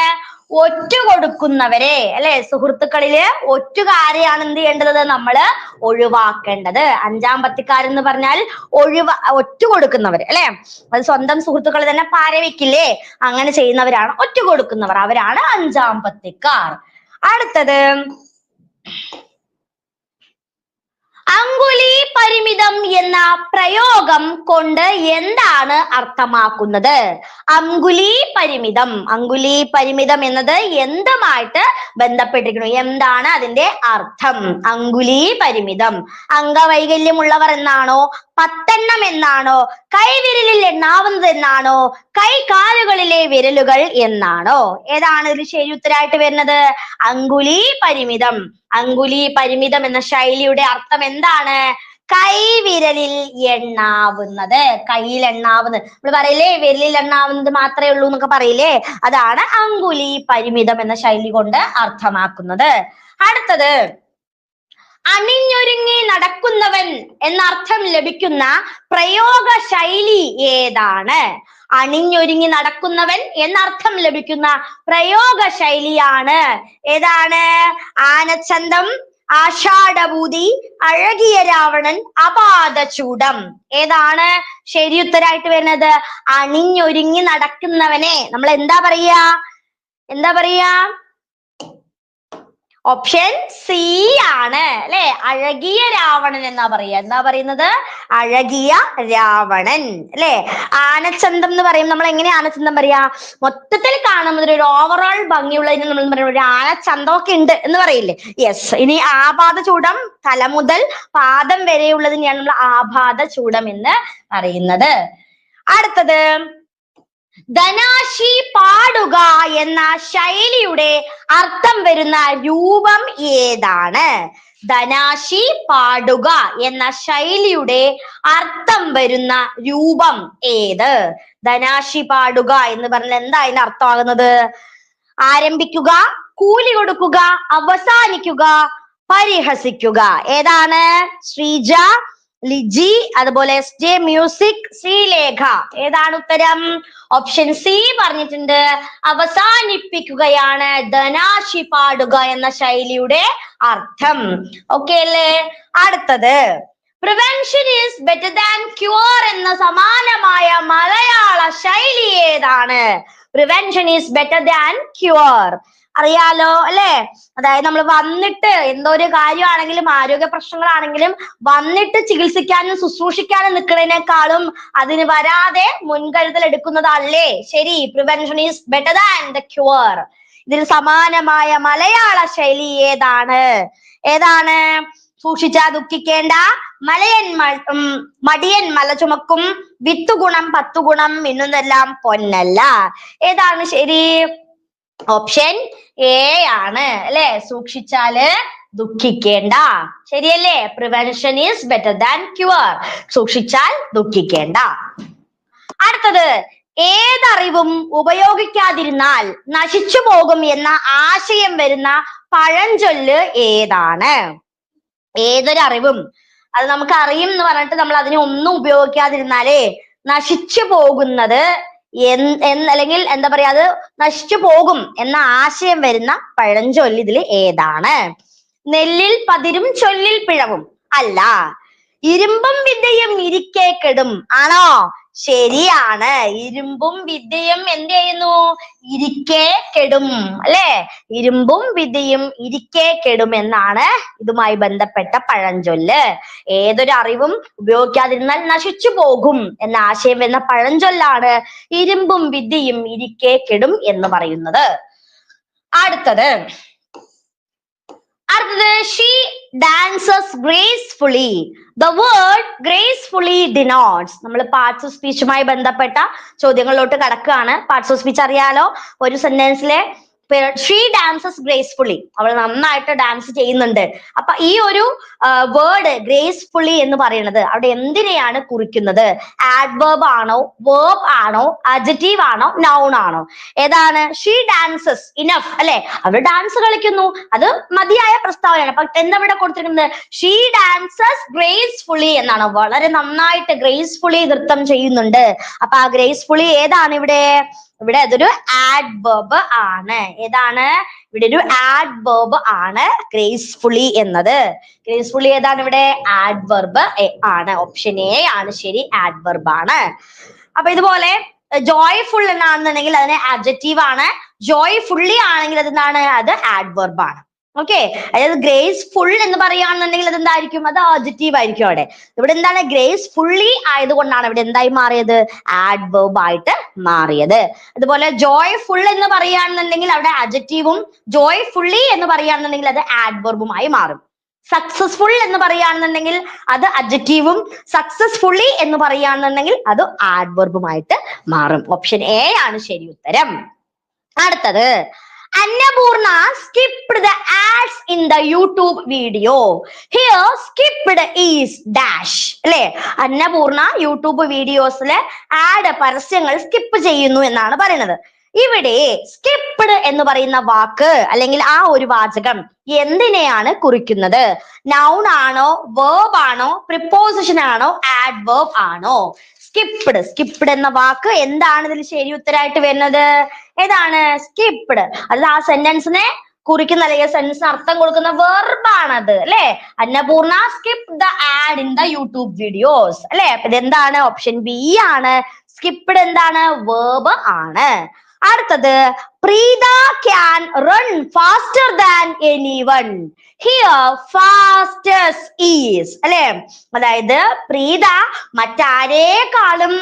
ഒറ്റുകൊടുക്കുന്നവരെ അല്ലെ. സുഹൃത്തുക്കളില് ഒറ്റുകാരെയാണ് എന്ത് ചെയ്യേണ്ടത്? നമ്മള് ഒഴിവാക്കേണ്ടത്. 5ാം പത്തിക്കാരെന്ന് പറഞ്ഞാൽ ഒറ്റുകൊടുക്കുന്നവർ അല്ലെ. അത് സ്വന്തം സുഹൃത്തുക്കളെ തന്നെ പാര വെക്കില്ലേ, അങ്ങനെ ചെയ്യുന്നവരാണ് ഒറ്റുകൊടുക്കുന്നവർ, അവരാണ് 5ാം പത്തിക്കാർ. അടുത്തത് അങ്കുലി പരിമിതം എന്ന പ്രയോഗം കൊണ്ട് എന്താണ് അർത്ഥമാക്കുന്നത്? അങ്കുലി പരിമിതം എന്നത് എന്തുമായിട്ട് ബന്ധപ്പെട്ടിരിക്കുന്നു? എന്താണ് അതിന്റെ അർത്ഥം? അങ്കുലി പരിമിതം അംഗവൈകല്യമുള്ളവർ എന്നാണോ? 10 എന്നാണോ? കൈവിരലിൽ എണ്ണാവുന്നത് എന്നാണോ? കൈകാലുകളിലെ വിരലുകൾ എന്നാണോ? ഏതാണ് ഒരു ശരി ഉത്തരമായിട്ട് വരുന്നത്? അങ്കുലി പരിമിതം എന്ന ശൈലിയുടെ അർത്ഥം എന്താണ്? കൈവിരലിൽ എണ്ണാവുന്നത്, കയ്യിൽ എണ്ണാവുന്നത്. നമ്മൾ പറയില്ലേ വിരലിൽ എണ്ണാവുന്നത് മാത്രമേ ഉള്ളൂ എന്നൊക്കെ പറയില്ലേ, അതാണ് അങ്കുലി പരിമിതം എന്ന ശൈലി കൊണ്ട് അർത്ഥമാക്കുന്നത്. അടുത്തത് അണിഞ്ഞൊരുങ്ങി നടക്കുന്നവൻ എന്നർത്ഥം ലഭിക്കുന്ന പ്രയോഗ ശൈലി ഏതാണ്? അണിഞ്ഞൊരുങ്ങി നടക്കുന്നവൻ എന്നർത്ഥം ലഭിക്കുന്ന പ്രയോഗ ശൈലിയാണ് ഏതാണ്? ആനച്ചന്തം, ആഷാഢഭൂതി, അഴകിയ രാവണൻ, അപാദചൂഡം. ഏതാണ് ശരി ഉത്തരായിട്ട് വരുന്നത്? അണിഞ്ഞൊരുങ്ങി നടക്കുന്നവനെ നമ്മൾ എന്താ പറയാ? ഓപ്ഷൻ സി ആണ് അല്ലെ. അഴകിയ രാവണൻ എന്നാ പറയാ. എന്താ പറയുന്നത്? അഴകിയ രാവണൻ അല്ലെ. ആനച്ചന്തം എന്ന് പറയും. നമ്മൾ എങ്ങനെയാ ആനച്ചന്തം പറയാ? മൊത്തത്തിൽ കാണുമ്പോൾ ഒരു ഓവറോൾ ഭംഗിയുള്ളതിന് നമ്മൾ പറയുന്നത് ഒരു ആനച്ചന്തം ഒക്കെ ഉണ്ട് എന്ന് പറയില്ലേ? യെസ്. ഇനി ആപാദ ചൂടം, തല മുതൽ പാദം വരെയുള്ളതിനെയാണ് നമ്മൾ ആപാദ ചൂടം എന്ന് പറയുന്നത്. അടുത്തത്, ധനാശി പാടുക എന്ന ശൈലിയുടെ അർത്ഥം വരുന്ന രൂപം ഏതാണ്? ധനാശി പാടുക എന്ന ശൈലിയുടെ അർത്ഥം വരുന്ന രൂപം ഏത്? ധനാശി പാടുക എന്ന് പറഞ്ഞാൽ എന്താ അതിന്റെ അർത്ഥമാകുന്നത്? ആരംഭിക്കുക, കൂലി കൊടുക്കുക, അവസാനിക്കുക, പരിഹസിക്കുക. ഏതാണ്? ശ്രീജ, ലിജി, അതുപോലെ SJ മ്യൂസിക്, ശ്രീലേഖ. ഏതാണ് ഉത്തരം? ഓപ്ഷൻ സി പറഞ്ഞിട്ടുണ്ട്. അവസാനിപ്പിക്കുകയാണ് ധനാശി പാടുക എന്ന ശൈലിയുടെ അർത്ഥം. ഓക്കെ അല്ലേ? അടുത്തത്, prevention is better than cure എന്ന സമാനമായ മലയാള ശൈലി ഏതാണ്? Prevention is better than cure അറിയാലോ അല്ലെ. അതായത് നമ്മൾ വന്നിട്ട് എന്തോ ഒരു കാര്യമാണെങ്കിലും ആരോഗ്യ പ്രശ്നങ്ങളാണെങ്കിലും വന്നിട്ട് ചികിത്സിക്കാനും ശുശ്രൂഷിക്കാനും നിൽക്കുന്നതിനേക്കാളും അതിന് വരാതെ മുൻകരുതൽ എടുക്കുന്നതല്ലേ ശരി? Prevention is better than the cure. ഇതിന് സമാനമായ മലയാള ശൈലി ഏതാണ്? ഏതാണ്? സൂക്ഷിച്ചാ ദുഃഖിക്കേണ്ട, മടിയൻ മല ചുമക്കും, വിത്തുഗുണം 10 ഗുണം മിന്നുന്നെല്ലാം പൊന്നല്ല. ഏതാണ് ശരി? ഓപ്ഷൻ എ ആണ് അല്ലെ. സൂക്ഷിച്ചാല് ദുഃഖിക്കേണ്ട. ശരിയല്ലേ? Prevention is better than cure. സൂക്ഷിച്ചാൽ ദുഃഖിക്കേണ്ട. അടുത്തത്, ഏതറിവും ഉപയോഗിക്കാതിരുന്നാൽ നശിച്ചു പോകും എന്ന ആശയം വരുന്ന പഴഞ്ചൊല്ല് ഏതാണ്? ഏതൊരറിവും, അത് നമുക്ക് അറിയും എന്ന് പറഞ്ഞിട്ട് നമ്മൾ അതിനെ ഒന്നും ഉപയോഗിക്കാതിരുന്നാലേ നശിച്ചു പോകുന്നത് അല്ലെങ്കിൽ എന്താ പറയാ, അത് നശിച്ചു പോകും എന്ന ആശയം വരുന്ന പഴഞ്ചൊല്ല് ഇതിൽ ഏതാണ്? നെല്ലിൽ പതിരും ചൊല്ലിൽ പിഴവും അല്ല. ഇരുമ്പും വിദ്യയും ഇരിക്കെ കെടും ആണോ? ശരിയാണ്. ഇരുമ്പും വിദ്യയും എന്ത് ചെയ്യുന്നു? ഇരിക്കെ കെടും അല്ലെ. ഇരുമ്പും വിദ്യയും ഇരിക്കെ കെടും എന്നാണ് ഇതുമായി ബന്ധപ്പെട്ട പഴഞ്ചൊല്ല്. ഏതൊരു അറിവും ഉപയോഗിക്കാതിരുന്നാൽ നശിച്ചു പോകും എന്ന ആശയം വരുന്ന പഴഞ്ചൊല്ലാണ് ഇരുമ്പും വിദ്യയും ഇരിക്കെ കെടും എന്ന് പറയുന്നത്. അടുത്തത്, she dances gracefully. The word gracefully denotes. നമ്മൾ പാർട്സ് ഓഫ് സ്പീച്ചുമായി ബന്ധപ്പെട്ട ചോദ്യങ്ങളിലോട്ട് കടക്കുകയാണ്. പാർട്സ് ഓഫ് സ്പീച്ച് അറിയാലോ. ഒരു സെന്റൻസിലെ ഷീ ഡാൻസസ് ഗ്രേസ്ഫുള്ളി, അവൾ നന്നായിട്ട് ഡാൻസ് ചെയ്യുന്നുണ്ട്. അപ്പൊ ഈ ഒരു വേർഡ് ഗ്രേസ്ഫുള്ളി എന്ന് പറയുന്നത് അവിടെ എന്തിനെയാണ് കുറിക്കുന്നത്? ആഡ്വേർബ് ആണോ, വേർബ് ആണോ, അഡ്ജക്റ്റീവ് ആണോ, നൗൺ ആണോ? ഏതാണ്? ഷീ ഡാൻസസ് ഇനഫ് അല്ലെ. അവൾ ഡാൻസ് കളിക്കുന്നു, അത് മതിയായ പ്രസ്താവനയാണ്. അപ്പൊ എന്താ ഇവിടെ കൊടുത്തിരിക്കുന്നത്? ഷീ ഡാൻസസ് ഗ്രേസ്ഫുള്ളി എന്നാണ്. വളരെ നന്നായിട്ട് ഗ്രേസ്ഫുള്ളി നൃത്തം ചെയ്യുന്നുണ്ട്. അപ്പൊ ആ ഗ്രേസ്ഫുള്ളി ഏതാണ് ഇവിടെ? ഇവിടെ അതൊരു ആഡ്വേർബ് ആണ്. ഏതാണ്? ഇവിടെ ഒരു ആഡ്വേർബ് ആണ് ഗ്രേസ്ഫുള്ളി എന്നത്. ഗ്രേസ്ഫുള്ളി ഏതാണ് ഇവിടെ? ആഡ്വേർബ് ആണ്. ഓപ്ഷൻ എ ആണ് ശരി, ആഡ്വേർബ് ആണ്. അപ്പൊ ഇതുപോലെ ജോയ്ഫുൾ എന്നാണെന്നുണ്ടെങ്കിൽ അതിന് ആഡ്ജക്റ്റീവ് ആണ്. ജോയ്ഫുള്ളി ആണെങ്കിൽ അതെന്താണ്? അത് ആഡ്വേർബ് ആണ്. ഓക്കെ. അതായത് ഗ്രേസ്ഫുൾ എന്ന് പറയുകയാണെന്നുണ്ടെങ്കിൽ അത് എന്തായിരിക്കും? അത് ആഡ്ജക്റ്റീവ് ആയിരിക്കും അവിടെ. ഇവിടെ എന്താണ്? ഗ്രേസ്ഫുള്ളി ആയതുകൊണ്ടാണ് ഇവിടെ എന്തായി മാറിയത്? ആഡ്വേർബ് ആയിട്ട് മാറിയത്. അതുപോലെ ജോയ്ഫുൾ എന്ന് പറയുകയാണെന്നുണ്ടെങ്കിൽ അവിടെ ആഡ്ജക്റ്റീവും, ജോയ്ഫുള്ളി എന്ന് പറയുകയാണെന്നുണ്ടെങ്കിൽ അത് ആഡ്വേർബുമായി മാറും. സക്സസ്ഫുൾ എന്ന് പറയുകയാണെന്നുണ്ടെങ്കിൽ അത് അഡ്ജക്റ്റീവും, സക്സസ്ഫുള്ളി എന്ന് പറയുകയാണെന്നുണ്ടെങ്കിൽ അത് ആഡ്വേർബുമായിട്ട് മാറും. ഓപ്ഷൻ എ ആണ് ശരി ഉത്തരം. അടുത്തത്, Annapurna skipped the ads in the YouTube video. Here skipped is dash അല്ലെ. അന്നപൂർണ യൂട്യൂബ് വീഡിയോസിലെ ആഡ് പരസ്യങ്ങൾ സ്കിപ്പ് ചെയ്യുന്നു എന്നാണ് പറയുന്നത്. ഇവിടെ സ്കിപ്ഡ് എന്ന് പറയുന്ന വാക്ക് അല്ലെങ്കിൽ ആ ഒരു വാചകം എന്തിനെയാണ് കുറിക്കുന്നത്? നൗൺ ആണോ, വേർബ് ആണോ, പ്രിപ്പോസിഷൻ ആണോ, ആഡ്വേർബ് ആണോ? സ്കിപ്ഡ് എന്ന വാക്ക് എന്താണ് ഇതിൽ ശരി ഉത്തരമായിട്ട് വരുന്നത്? ഏതാണ്? സ്കിപ്ഡ്. അത് ആ സെന്റൻസിനെ കുറിക്കുന്ന അല്ലെങ്കിൽ സെന്റൻസിന് അർത്ഥം കൊടുക്കുന്ന വെർബാണത് അല്ലെ. Annapurna skip the ad in the YouTube videos അല്ലെ. അപ്പൊ ഇതെന്താണ്? ഓപ്ഷൻ ബി ആണ്. സ്കിപ്ഡ് എന്താണ്? വേർബ് ആണ്. അടുത്തത് Preetha can run faster than anyone. Here fastest is, അല്ലെ? അതായത് പ്രീത മറ്റാരേക്കാളും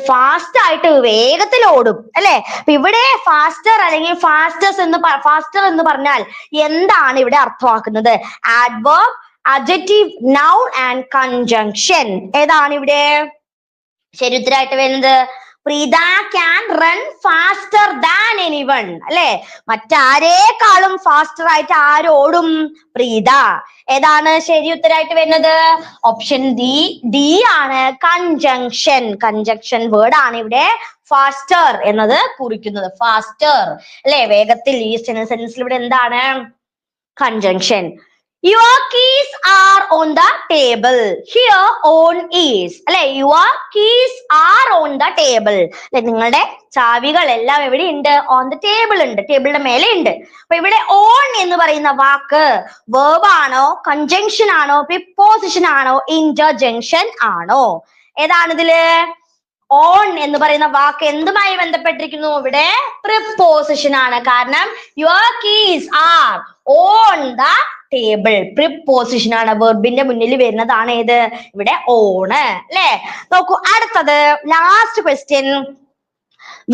ഫാസ്റ്റ് ആയിട്ട് വേഗത്തിൽ ഓടും, അല്ലെ? അപ്പൊ ഇവിടെ ഫാസ്റ്റർ അല്ലെങ്കിൽ ഫാസ്റ്റർ എന്ന് പറഞ്ഞാൽ എന്താണ് ഇവിടെ അർത്ഥമാക്കുന്നത്? Adverb, adjective, noun and conjunction. ഏതാണ് ഇവിടെ ശരി ഉത്തരമായിട്ട് വരുന്നത്? Preetha can run faster than anyone, അല്ലെ? മറ്റാരേക്കാളും ഫാസ്റ്റർ ആയിട്ട് ആരോടും? പ്രീത. ഏതാണ് ശരി ഉത്തരമായിട്ട് വരുന്നത്? ഓപ്ഷൻ ഡി ആണ് കൺജങ്ഷൻ വേർഡ് ആണ് ഇവിടെ ഫാസ്റ്റർ എന്നത് കുറിക്കുന്നത്. ഫാസ്റ്റർ, അല്ലെ? വേഗത്തിൽ. ഈ സെന്റൻസിൽ ഇവിടെ എന്താണ്? Conjunction. Your keys are on the table. Here on is, അല്ലെ? Your keys are on the table. അല്ലെ? നിങ്ങളുടെ ചാവികൾ എല്ലാം എവിടെ ഉണ്ട്? On the table ഉണ്ട്, ടേബിളിന്റെ മേലെ ഉണ്ട്. അപ്പൊ ഇവിടെ on എന്ന് പറയുന്ന വാക്ക് verb ആണോ, conjunction ആണോ, preposition ആണോ, interjunction ആണോ? ഏതാണ് ഇതില്? on എന്ന് പറയുന്ന വാക്ക് എന്തുമായി ബന്ധപ്പെട്ടിരിക്കുന്നു? ഇവിടെ preposition ആണ്. കാരണം your keys are on the table preposition ആണ്. വെർബിന്റെ മുന്നിൽ വരുന്നതാണ് ഏത്? ഇവിടെ ഓൺ, അല്ലെ? നോക്കൂ അടുത്തത് last question.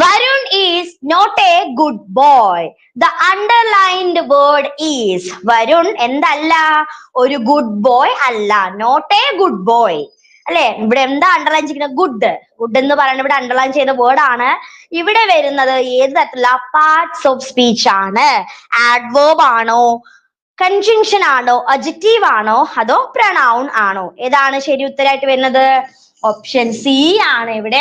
Varun is not a good boy. The underlined word is. Varun എന്തല്ല? ഒരു ഗുഡ് ബോയ് അല്ല. നോട്ട് എ ഗുഡ് ബോയ്, അല്ലെ? ഇവിടെ എന്താ അണ്ടർലൈൻ ചെയ്യുന്നത്? ഗുഡ്. ഗുഡ് എന്ന് പറയുന്നത് ഇവിടെ അണ്ടർലൈൻ ചെയ്ത വേർഡ് ആണ്. ഇവിടെ വരുന്നത് ഏത് തരത്തിലുള്ള പാർട്സ് ഓഫ് സ്പീച്ച് ആണ്? ആഡ്വേർബ് ആണോ, കൺജങ്ഷൻ ആണോ, അഡ്ജക്റ്റീവ് ആണോ, അതോ പ്രൊനൗൺ ആണോ? ഏതാണ് ശരി ഉത്തരമായിട്ട് വരുന്നത്? ഓപ്ഷൻ സി ആണ് ഇവിടെ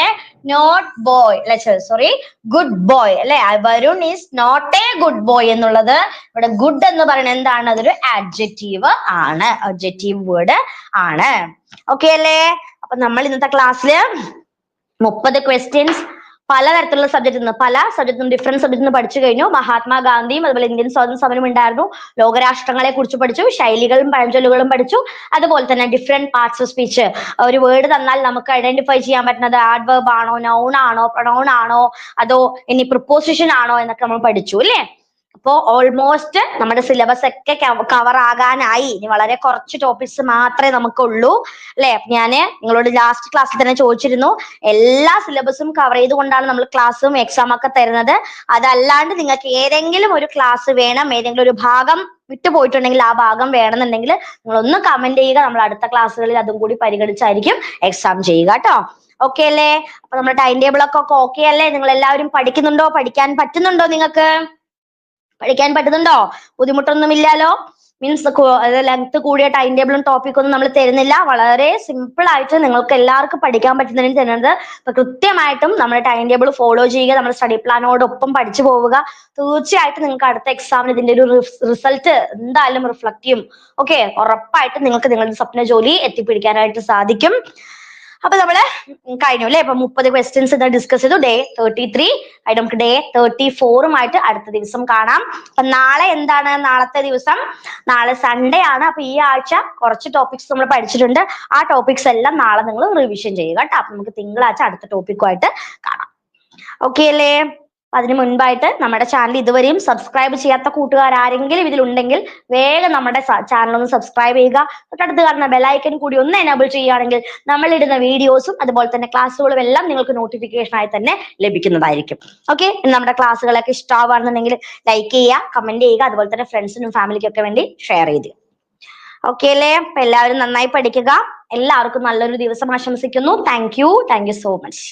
നോട്ട് ബോയ്, അല്ലെ? സോറി, ഗുഡ് ബോയ്, അല്ലെ? Varun is not a good boy എന്നുള്ളത് ഇവിടെ ഗുഡ് എന്ന് പറയുന്നത് എന്താണ്? അതൊരു ആഡ്ജക്റ്റീവ് ആണ്, അഡ്ജക്റ്റീവ് വേർഡ് ആണ്. ഓക്കെ അല്ലേ? അപ്പൊ നമ്മൾ ഇന്നത്തെ ക്ലാസ്സിൽ 30 ക്വസ്റ്റ്യൻസ് പലതരത്തിലുള്ള പല സബ്ജക്റ്റിനും ഡിഫറെന്റ് സബ്ജക്റ്റിൽ നിന്ന് പഠിച്ചു കഴിഞ്ഞു. മഹാത്മാഗാന്ധിയും അതുപോലെ ഇന്ത്യൻ സ്വാതന്ത്ര്യ സമരം ഉണ്ടായിരുന്നു, ലോകരാഷ്ട്രങ്ങളെ കുറിച്ച് പഠിച്ചു, ശൈലികളും പഴഞ്ചൊല്ലുകളും പഠിച്ചു. അതുപോലെ തന്നെ ഡിഫറെന്റ് പാർട്സ് ഓഫ് സ്പീച്ച്. ഒരു വേർഡ് തന്നാൽ നമുക്ക് ഐഡന്റിഫൈ ചെയ്യാൻ പറ്റുന്നത് ആഡ്വർബ് ആണോ, നൗൺ ആണോ, പ്രൊനൗൺ ആണോ, അതോ ഇനി പ്രിപ്പോസിഷൻ ആണോ എന്നൊക്കെ നമ്മൾ പഠിച്ചു, അല്ലേ? അപ്പോ ഓൾമോസ്റ്റ് നമ്മുടെ സിലബസ് ഒക്കെ കവർ ആകാനായി. ഇനി വളരെ കുറച്ച് ടോപ്പിക്സ് മാത്രമേ നമുക്കുള്ളൂ, അല്ലെ? ഞാന് നിങ്ങളോട് ലാസ്റ്റ് ക്ലാസ്സിൽ തന്നെ ചോദിച്ചിരുന്നു, എല്ലാ സിലബസും കവർ ചെയ്തുകൊണ്ടാണ് നമ്മൾ ക്ലാസ്സും എക്സാം ഒക്കെ തരുന്നത്. അതല്ലാണ്ട് നിങ്ങൾക്ക് ഏതെങ്കിലും ഒരു ക്ലാസ് വേണം, ഏതെങ്കിലും ഒരു ഭാഗം വിട്ടുപോയിട്ടുണ്ടെങ്കിൽ ആ ഭാഗം വേണമെന്നുണ്ടെങ്കിൽ നിങ്ങൾ ഒന്ന് കമന്റ് ചെയ്യുക. നമ്മൾ അടുത്ത ക്ലാസ്സുകളിൽ അതും കൂടി പരിഗണിച്ചായിരിക്കും എക്സാം ചെയ്യുക കേട്ടോ. ഓക്കെ അല്ലേ? അപ്പൊ നമ്മുടെ ടൈം ടേബിൾ ഒക്കെ ഓക്കെ അല്ലേ? നിങ്ങൾ എല്ലാവരും പഠിക്കുന്നുണ്ടോ? പഠിക്കാൻ പറ്റുന്നുണ്ടോ? നിങ്ങൾക്ക് പഠിക്കാൻ പറ്റുന്നുണ്ടോ? ബുദ്ധിമുട്ടൊന്നുമില്ലല്ലോ? മീൻസ് ലെങ്ത് കൂടിയ ടൈം ടേബിളും ടോപ്പിക് ഒന്നും നമ്മൾ തരുന്നില്ല. വളരെ സിമ്പിൾ ആയിട്ട് നിങ്ങൾക്ക് എല്ലാവർക്കും പഠിക്കാൻ പറ്റുന്നതിന് തരുന്നത്. അപ്പൊ കൃത്യമായിട്ടും നമ്മുടെ ടൈം ടേബിൾ ഫോളോ ചെയ്യുക, നമ്മുടെ സ്റ്റഡി പ്ലാനോടൊപ്പം പഠിച്ചു പോവുക. തീർച്ചയായിട്ടും നിങ്ങൾക്ക് അടുത്ത എക്സാമിന് ഇതിന്റെ ഒരു റിസൾട്ട് എന്തായാലും റിഫ്ലക്ട് ചെയ്യും. ഓക്കെ, ഉറപ്പായിട്ടും നിങ്ങൾക്ക് നിങ്ങളുടെ സ്വപ്ന ജോലി എത്തിപ്പിടിക്കാനായിട്ട് സാധിക്കും. അപ്പൊ നമ്മള് കഴിഞ്ഞു അല്ലെ? ഇപ്പൊ 30 ക്വസ്റ്റ്യൻസ് ഇന്ന് ഡിസ്കസ് ചെയ്തു. ഡേ 33 ആയിട്ട് നമുക്ക് ഡേ 34 അടുത്ത ദിവസം കാണാം. അപ്പൊ നാളെ എന്താണ്? നാളത്തെ ദിവസം നാളെ സൺഡേ ആണ്. അപ്പൊ ഈ ആഴ്ച കുറച്ച് ടോപ്പിക്സ് നമ്മൾ പഠിച്ചിട്ടുണ്ട്. ആ ടോപ്പിക്സ് എല്ലാം നാളെ നിങ്ങൾ റിവിഷൻ ചെയ്യുക കേട്ടോ. അപ്പൊ നമുക്ക് തിങ്കളാഴ്ച അടുത്ത ടോപ്പിക്കുമായിട്ട് കാണാം. ഓക്കെ അല്ലേ? അതിനു മുൻപായിട്ട് നമ്മുടെ ചാനൽ ഇതുവരെയും സബ്സ്ക്രൈബ് ചെയ്യാത്ത കൂട്ടുകാർ ആരെങ്കിലും ഇതിലുണ്ടെങ്കിൽ വേഗം നമ്മുടെ ചാനൽ ഒന്ന് സബ്സ്ക്രൈബ് ചെയ്യുക. തൊട്ടടുത്ത് കാണുന്ന ബെലൈക്കൻ കൂടി ഒന്ന് എനേബിൾ ചെയ്യുകയാണെങ്കിൽ നമ്മളിടുന്ന വീഡിയോസും അതുപോലെ തന്നെ ക്ലാസ്സുകളും എല്ലാം നിങ്ങൾക്ക് നോട്ടിഫിക്കേഷൻ ആയി തന്നെ ലഭിക്കുന്നതായിരിക്കും. ഓക്കെ, നമ്മുടെ ക്ലാസ്സുകളൊക്കെ ഇഷ്ടമാവുകയാണെന്നുണ്ടെങ്കിൽ ലൈക്ക് ചെയ്യുക, കമന്റ് ചെയ്യുക, അതുപോലെ തന്നെ ഫ്രണ്ട്സിനും ഫാമിലിക്കും ഒക്കെ വേണ്ടി ഷെയർ ചെയ്ത്. ഓക്കെ അല്ലേ? അപ്പൊ എല്ലാവരും നന്നായി പഠിക്കുക. എല്ലാവർക്കും നല്ലൊരു ദിവസം ആശംസിക്കുന്നു. Thank you so much.